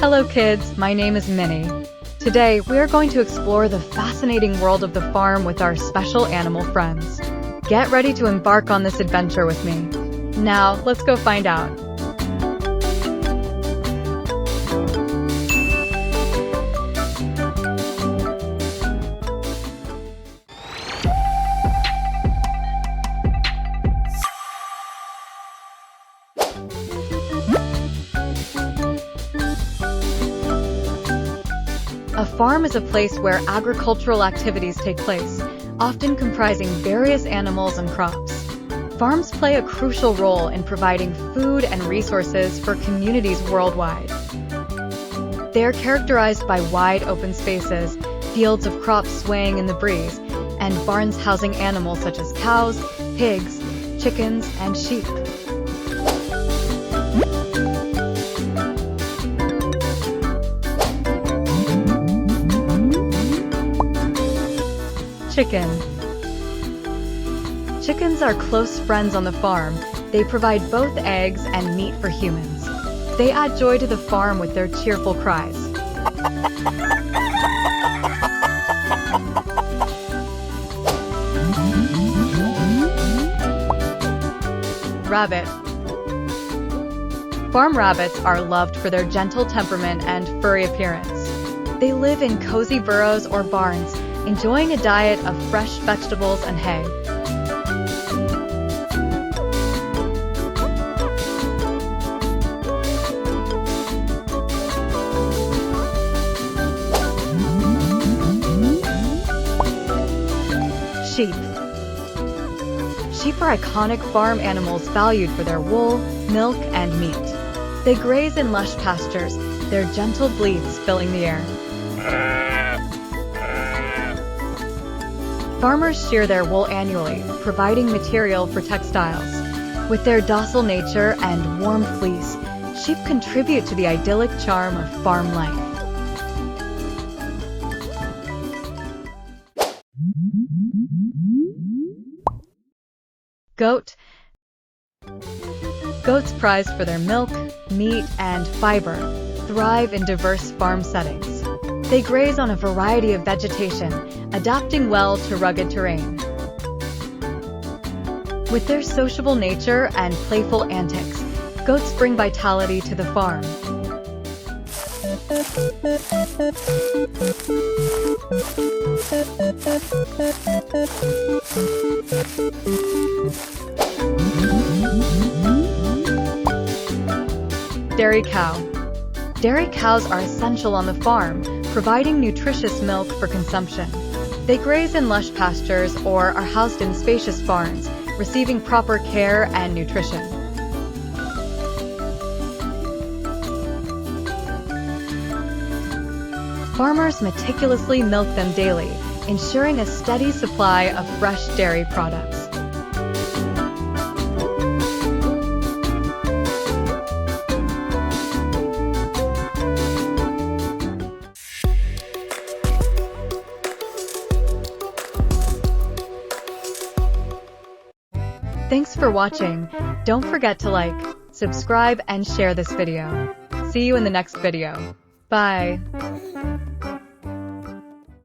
Hello kids, my name is Minnie. Today, we are going to explore the fascinating world of the farm with our special animal friends. Get ready to embark on this adventure with me. Now, let's go find out. A farm is a place where agricultural activities take place, often comprising various animals and crops. Farms play a crucial role in providing food and resources for communities worldwide. They are characterized by wide open spaces, fields of crops swaying in the breeze, and barns housing animals such as cows, pigs, chickens, and sheep. Chicken. Chickens are close friends on the farm. They provide both eggs and meat for humans. They add joy to the farm with their cheerful cries. Rabbit. Farm rabbits are loved for their gentle temperament and furry appearance. They live in cozy burrows or barns, enjoying a diet of fresh vegetables and hay. Sheep. Sheep are iconic farm animals valued for their wool, milk, and meat. They graze in lush pastures, their gentle bleats filling the air. Farmers shear their wool annually, providing material for textiles. With their docile nature and warm fleece, sheep contribute to the idyllic charm of farm life. Goat. Goats, prized for their milk, meat, and fiber, thrive in diverse farm settings. They graze on a variety of vegetation, adapting well to rugged terrain. With their sociable nature and playful antics, goats bring vitality to the farm. Dairy cow. Dairy cows are essential on the farm, providing nutritious milk for consumption. They graze in lush pastures or are housed in spacious barns, receiving proper care and nutrition. Farmers meticulously milk them daily, ensuring a steady supply of fresh dairy products. Thanks for watching. Don't forget to like, subscribe, and share this video. See you in the next video. Bye.